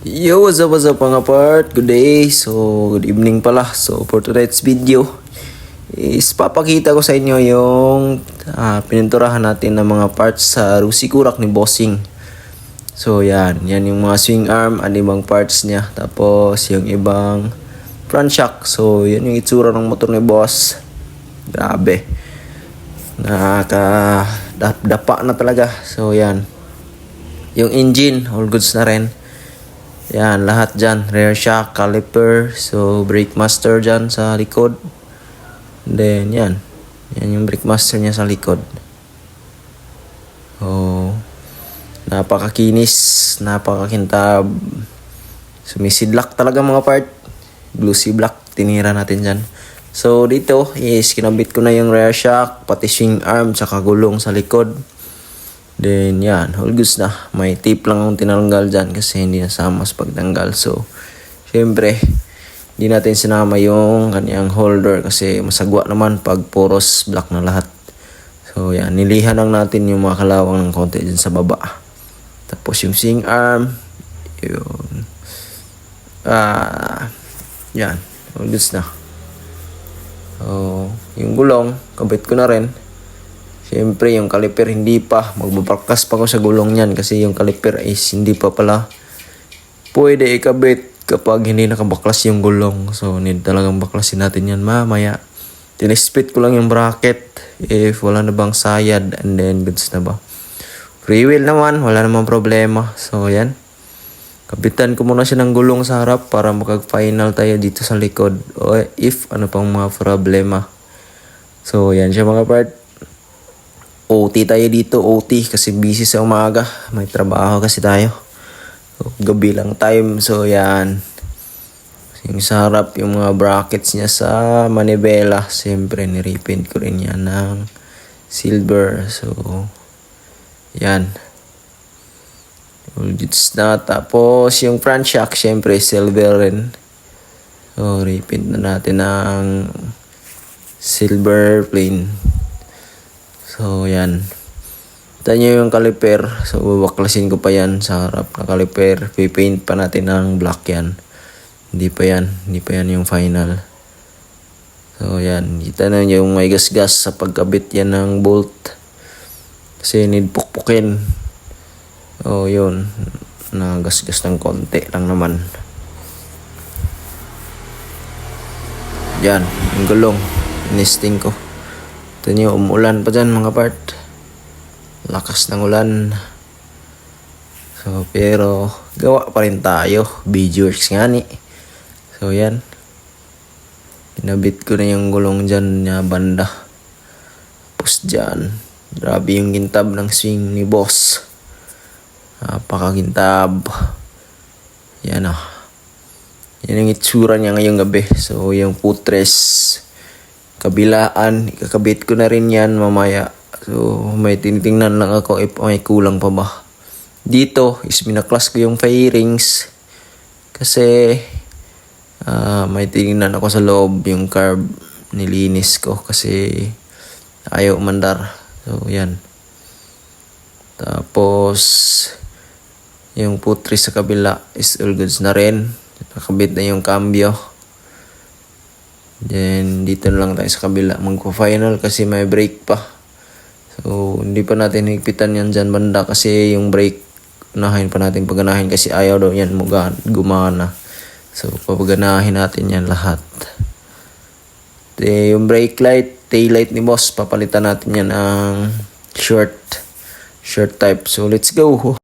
Yo, what's up mga part? Good day. So, good evening pala. So, for tonight's video is papakita ko sa inyo yung pininturahan natin ng mga parts sa Rusi Kurak ni Bossing. So, yan. Yan yung mga swing arm, ibang parts niya. Tapos, yung ibang front shock. So, yan yung itsura ng motor ni Boss. Grabe. Nakaka-dapa na talaga. So, yan. Yung engine, all goods na rin. Yan, lahat dyan. Rear shock, caliper. So, brake master dyan sa likod. Then, yan. Yan yung brake master niya sa likod. Oh, napakakinis. Napakakintab. Sumisidlak talaga mga part. Glossy black. Tinira natin dyan. So, dito is kinabit ko na yung rear shock, pati swing arm, tsaka gulong sa likod. Then, yan. All goods na. May tape lang akong tinanggal dyan kasi hindi nasama sa pagtanggal. So, syempre, hindi natin sinama yung kanyang holder kasi masagwa naman pag poros black na lahat. So, yan. Nilihan lang natin yung mga kalawang ng konti dyan sa baba. Tapos, yung swing arm. Yun. Yan. All goods na. So, yung gulong, kabit ko na rin. Siyempre, yung caliper hindi pa. Magbabalkas pa ko sa gulong niyan kasi yung caliper is hindi pa pala pwede ikabit kapag hindi nakabaklas yung gulong. So, need talagang baklasin natin yan mamaya. Tinispit ko lang yung bracket if wala na bang sayad and then goods na ba. Free wheel naman, wala namang problema. So, yan. Kapitan ko muna siya ng gulong sa harap para makag-final tayo dito sa likod o if ano pang mga problema. So, yan siya mga part. OT tayo dito, OT kasi busy sa umaga. May trabaho kasi tayo. So, gabi lang time. So, yan. Yung sa harap, yung mga brackets niya sa manibela. Siyempre, nirepaint ko rin yan ng silver. So, yan. It's na. Tapos, yung front shock, siyempre, silver rin. So, repaint na natin ng silver plain. So, yan. Ito nyo yung caliper. So, babaklasin ko pa yan sa harap na caliper. Pipaint pa natin ng black yan. Hindi pa yan. Hindi pa yan yung final. So, yan. Kita na nyo yung may gas-gas sa pagkabit yan ng bolt. Kasi need pukpukin. Oh, yun. Nagasgas ng konti lang naman. Yan. Yung gulong. Nesting ko. Ito nyo, umulan pa dyan mga part. Lakas ng ulan. So, pero, gawa pa rin tayo. Videos nga ni. So, yan. Pinabit ko na yung gulong dyan na banda. Tapos dyan. Grabe yung gintab ng swing ni boss. Napakagintab. Yan o. Yan ang itsura niya ngayong gabi. So, yung footrest kabilaan, ikakabit ko na rin yan mamaya. So, may tinitingnan lang ako if may kulang pa ba. Dito, is minaklas ko yung fairings. Kasi, may tingnan ako sa loob yung carb nilinis ko kasi ayaw umandar. So, yan. Tapos, yung putri sa kabila is all goods na rin. Nakabit na yung cambio. Then, dito na lang tayo sa kabila. Magpo-final kasi may brake pa. So, hindi pa natin higpitan yan dyan banda kasi yung brake, unahin pa natin paganahin kasi ayaw daw yan gumana. So, papaganahin natin yan lahat. Yung brake light, tail light ni boss, papalitan natin yan ng short type. So, let's go.